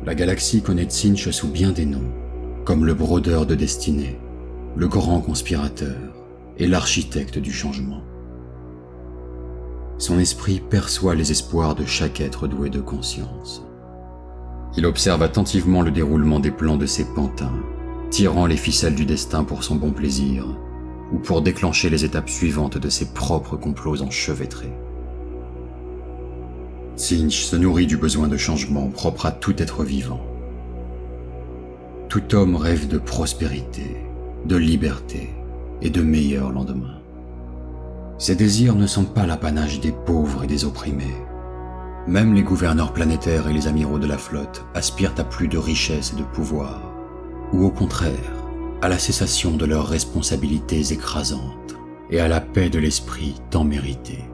La galaxie connaît Tzeentch sous bien des noms, comme le brodeur de destinée, le grand conspirateur et l'architecte du changement. Son esprit perçoit les espoirs de chaque être doué de conscience. Il observe attentivement le déroulement des plans de ses pantins, tirant les ficelles du destin pour son bon plaisir, ou pour déclencher les étapes suivantes de ses propres complots enchevêtrés. Tzeentch se nourrit du besoin de changement propre à tout être vivant. Tout homme rêve de prospérité, de liberté et de meilleurs lendemains. Ces désirs ne sont pas l'apanage des pauvres et des opprimés. Même les gouverneurs planétaires et les amiraux de la flotte aspirent à plus de richesse et de pouvoir, ou au contraire, à la cessation de leurs responsabilités écrasantes et à la paix de l'esprit tant méritée.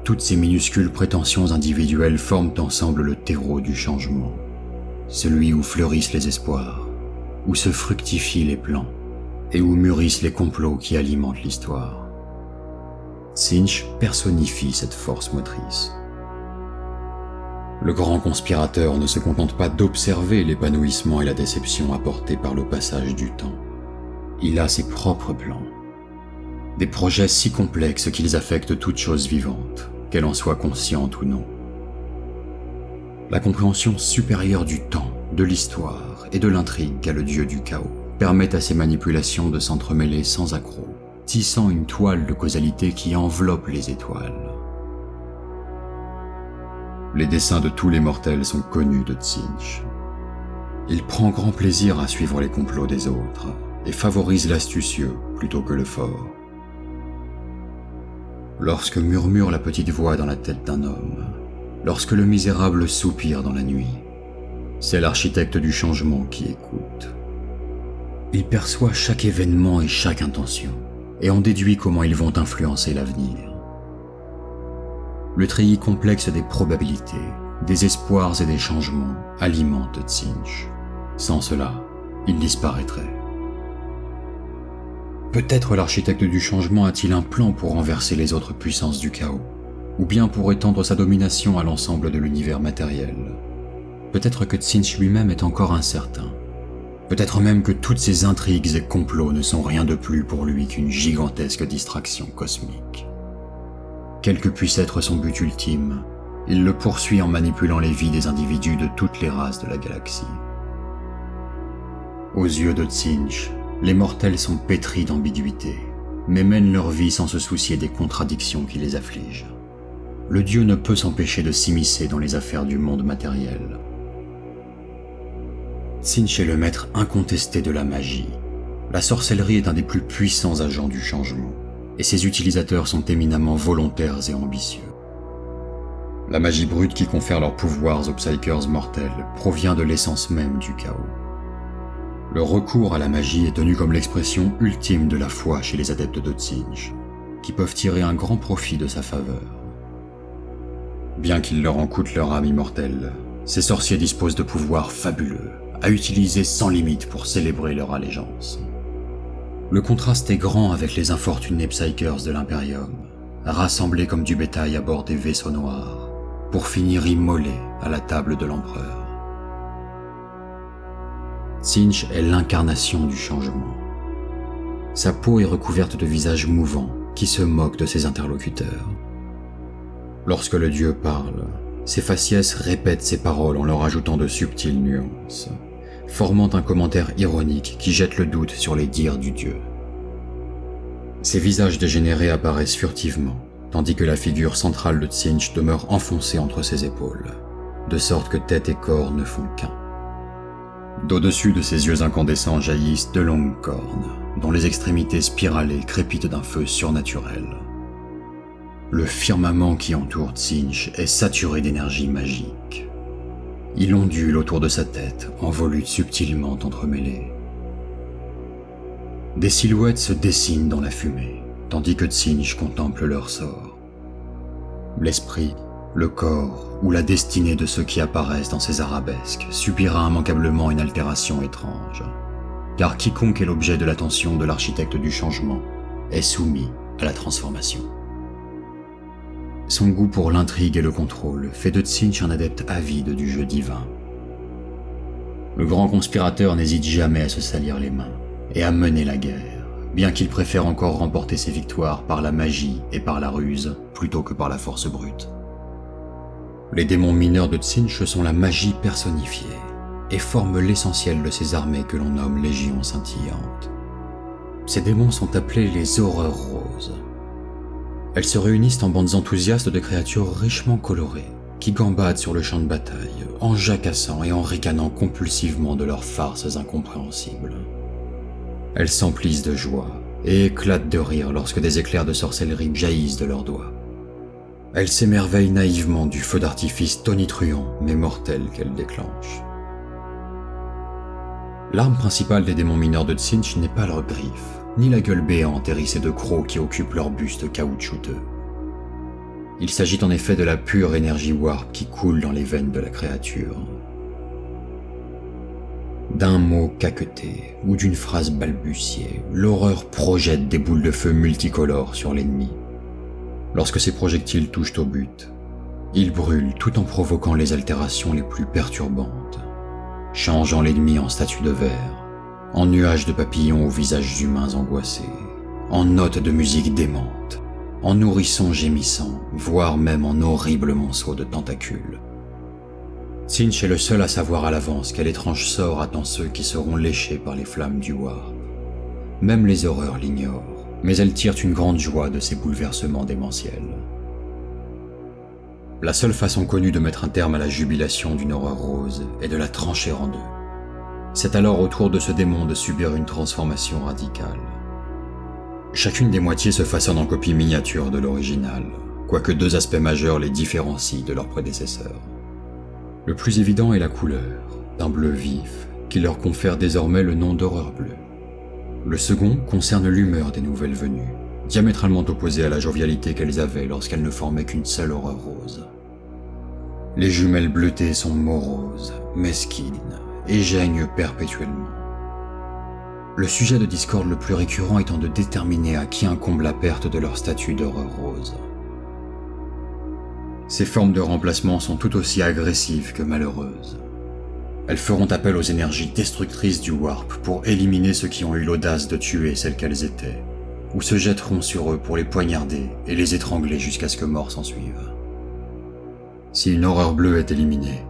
Toutes ces minuscules prétentions individuelles forment ensemble le terreau du changement, celui où fleurissent les espoirs, où se fructifient les plans et où mûrissent les complots qui alimentent l'histoire. Tzeentch personnifie cette force motrice. Le grand conspirateur ne se contente pas d'observer l'épanouissement et la déception apportés par le passage du temps. Il a ses propres plans, des projets si complexes qu'ils affectent toute chose vivante, qu'elle en soit consciente ou non. La compréhension supérieure du temps, de l'histoire et de l'intrigue qu'a le dieu du chaos permet à ces manipulations de s'entremêler sans accroc, tissant une toile de causalité qui enveloppe les étoiles. Les dessins de tous les mortels sont connus de Tzeentch. Il prend grand plaisir à suivre les complots des autres et favorise l'astucieux plutôt que le fort. Lorsque murmure la petite voix dans la tête d'un homme, lorsque le misérable soupire dans la nuit, c'est l'architecte du changement qui écoute. Il perçoit chaque événement et chaque intention, et en déduit comment ils vont influencer l'avenir. Le treillis complexe des probabilités, des espoirs et des changements alimente Tzeentch. Sans cela, il disparaîtrait. Peut-être l'architecte du changement a-t-il un plan pour renverser les autres puissances du chaos, ou bien pour étendre sa domination à l'ensemble de l'univers matériel. Peut-être que Tzeentch lui-même est encore incertain. Peut-être même que toutes ces intrigues et complots ne sont rien de plus pour lui qu'une gigantesque distraction cosmique. Quel que puisse être son but ultime, il le poursuit en manipulant les vies des individus de toutes les races de la galaxie. Aux yeux de Tzeentch, les mortels sont pétris d'ambiguïté, mais mènent leur vie sans se soucier des contradictions qui les affligent. Le dieu ne peut s'empêcher de s'immiscer dans les affaires du monde matériel. Tzeentch est le maître incontesté de la magie. La sorcellerie est un des plus puissants agents du changement, et ses utilisateurs sont éminemment volontaires et ambitieux. La magie brute qui confère leurs pouvoirs aux psykers mortels provient de l'essence même du chaos. Le recours à la magie est tenu comme l'expression ultime de la foi chez les adeptes de Tzeentch, qui peuvent tirer un grand profit de sa faveur. Bien qu'il leur en coûte leur âme immortelle, ces sorciers disposent de pouvoirs fabuleux, à utiliser sans limite pour célébrer leur allégeance. Le contraste est grand avec les infortunés psykers de l'Imperium, rassemblés comme du bétail à bord des vaisseaux noirs, pour finir immolés à la table de l'empereur. Tzeentch est l'incarnation du changement. Sa peau est recouverte de visages mouvants qui se moquent de ses interlocuteurs. Lorsque le dieu parle, ses faciès répètent ses paroles en leur ajoutant de subtiles nuances, formant un commentaire ironique qui jette le doute sur les dires du dieu. Ses visages dégénérés apparaissent furtivement, tandis que la figure centrale de Tzeentch demeure enfoncée entre ses épaules, de sorte que tête et corps ne font qu'un. D'au-dessus de ses yeux incandescents jaillissent de longues cornes, dont les extrémités spiralées crépitent d'un feu surnaturel. Le firmament qui entoure Tzeentch est saturé d'énergie magique. Il ondule autour de sa tête, en volutes subtilement entremêlées. Des silhouettes se dessinent dans la fumée, tandis que Tzeentch contemple leur sort. L'esprit, le corps ou la destinée de ceux qui apparaissent dans ces arabesques subira immanquablement une altération étrange, car quiconque est l'objet de l'attention de l'architecte du changement est soumis à la transformation. Son goût pour l'intrigue et le contrôle fait de Tzeentch un adepte avide du jeu divin. Le grand conspirateur n'hésite jamais à se salir les mains et à mener la guerre, bien qu'il préfère encore remporter ses victoires par la magie et par la ruse plutôt que par la force brute. Les démons mineurs de Tzeentch sont la magie personnifiée et forment l'essentiel de ces armées que l'on nomme légions scintillantes. Ces démons sont appelés les horreurs roses. Elles se réunissent en bandes enthousiastes de créatures richement colorées, qui gambadent sur le champ de bataille, en jacassant et en ricanant compulsivement de leurs farces incompréhensibles. Elles s'emplissent de joie et éclatent de rire lorsque des éclairs de sorcellerie jaillissent de leurs doigts. Elles s'émerveillent naïvement du feu d'artifice tonitruant mais mortel qu'elles déclenchent. L'arme principale des démons mineurs de Tzeentch n'est pas leurs griffes, ni la gueule béante hérissée de crocs qui occupent leur buste caoutchouteux. Il s'agit en effet de la pure énergie warp qui coule dans les veines de la créature. D'un mot caqueté ou d'une phrase balbutiée, l'horreur projette des boules de feu multicolores sur l'ennemi. Lorsque ces projectiles touchent au but, ils brûlent tout en provoquant les altérations les plus perturbantes, changeant l'ennemi en statue de verre, en nuages de papillons aux visages humains angoissés, en notes de musique démente, en nourrissons gémissants, voire même en horribles monceaux de tentacules. Tzeentch est le seul à savoir à l'avance quel étrange sort attend ceux qui seront léchés par les flammes du warp. Même les horreurs l'ignorent, mais elles tirent une grande joie de ces bouleversements démentiels. La seule façon connue de mettre un terme à la jubilation d'une horreur rose est de la trancher en deux. C'est alors au tour de ce démon de subir une transformation radicale. Chacune des moitiés se façonne en copie miniature de l'original, quoique deux aspects majeurs les différencient de leurs prédécesseurs. Le plus évident est la couleur, d'un bleu vif, qui leur confère désormais le nom d'horreur bleue. Le second concerne l'humeur des nouvelles venues, diamétralement opposée à la jovialité qu'elles avaient lorsqu'elles ne formaient qu'une seule horreur rose. Les jumelles bleutées sont moroses, mesquines, et geignent perpétuellement. Le sujet de discorde le plus récurrent étant de déterminer à qui incombe la perte de leur statut d'horreur rose. Ces formes de remplacement sont tout aussi agressives que malheureuses. Elles feront appel aux énergies destructrices du warp pour éliminer ceux qui ont eu l'audace de tuer celles qu'elles étaient, ou se jetteront sur eux pour les poignarder et les étrangler jusqu'à ce que mort s'ensuive. Si une horreur bleue est éliminée,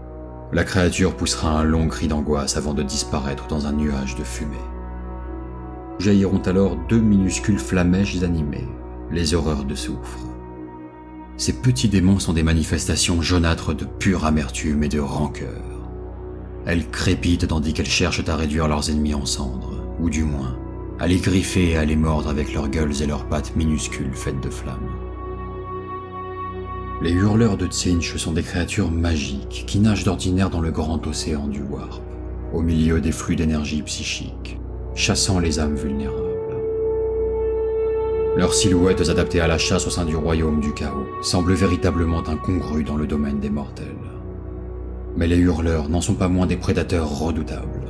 la créature poussera un long cri d'angoisse avant de disparaître dans un nuage de fumée. Jailliront alors deux minuscules flammèches animées, les horreurs de soufre. Ces petits démons sont des manifestations jaunâtres de pure amertume et de rancœur. Elles crépitent tandis qu'elles cherchent à réduire leurs ennemis en cendres, ou du moins, à les griffer et à les mordre avec leurs gueules et leurs pattes minuscules faites de flammes. Les hurleurs de Tzeentch sont des créatures magiques qui nagent d'ordinaire dans le grand océan du warp, au milieu des flux d'énergie psychique, chassant les âmes vulnérables. Leurs silhouettes adaptées à la chasse au sein du royaume du chaos semblent véritablement incongrues dans le domaine des mortels. Mais les hurleurs n'en sont pas moins des prédateurs redoutables.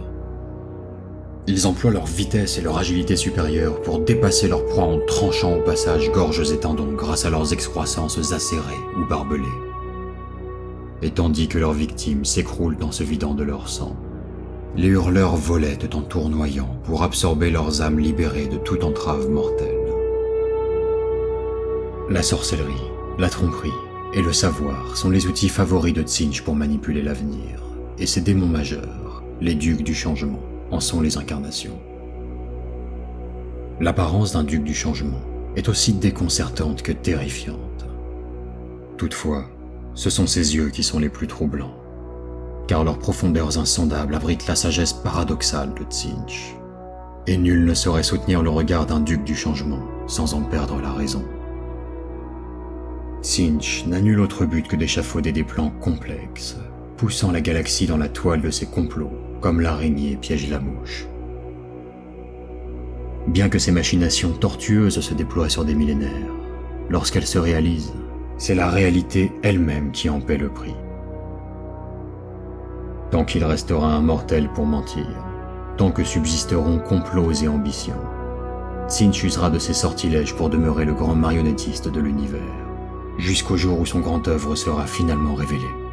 Ils emploient leur vitesse et leur agilité supérieure pour dépasser leur proie en tranchant au passage gorges et tendons grâce à leurs excroissances acérées ou barbelées. Et tandis que leurs victimes s'écroulent en se vidant de leur sang, les hurleurs volettent en tournoyant pour absorber leurs âmes libérées de toute entrave mortelle. La sorcellerie, la tromperie et le savoir sont les outils favoris de Tzeentch pour manipuler l'avenir, et ses démons majeurs, les ducs du changement, en sont les incarnations. L'apparence d'un duc du changement est aussi déconcertante que terrifiante. Toutefois, ce sont ses yeux qui sont les plus troublants, car leurs profondeurs insondables abritent la sagesse paradoxale de Tzeentch, et nul ne saurait soutenir le regard d'un duc du changement sans en perdre la raison. Tzeentch n'a nul autre but que d'échafauder des plans complexes, poussant la galaxie dans la toile de ses complots, comme l'araignée piège la mouche. Bien que ces machinations tortueuses se déploient sur des millénaires, lorsqu'elles se réalisent, c'est la réalité elle-même qui en paie le prix. Tant qu'il restera un mortel pour mentir, tant que subsisteront complots et ambitions, Tzeentch usera de ses sortilèges pour demeurer le grand marionnettiste de l'univers. jusqu'au jour où son grand œuvre sera finalement révélée.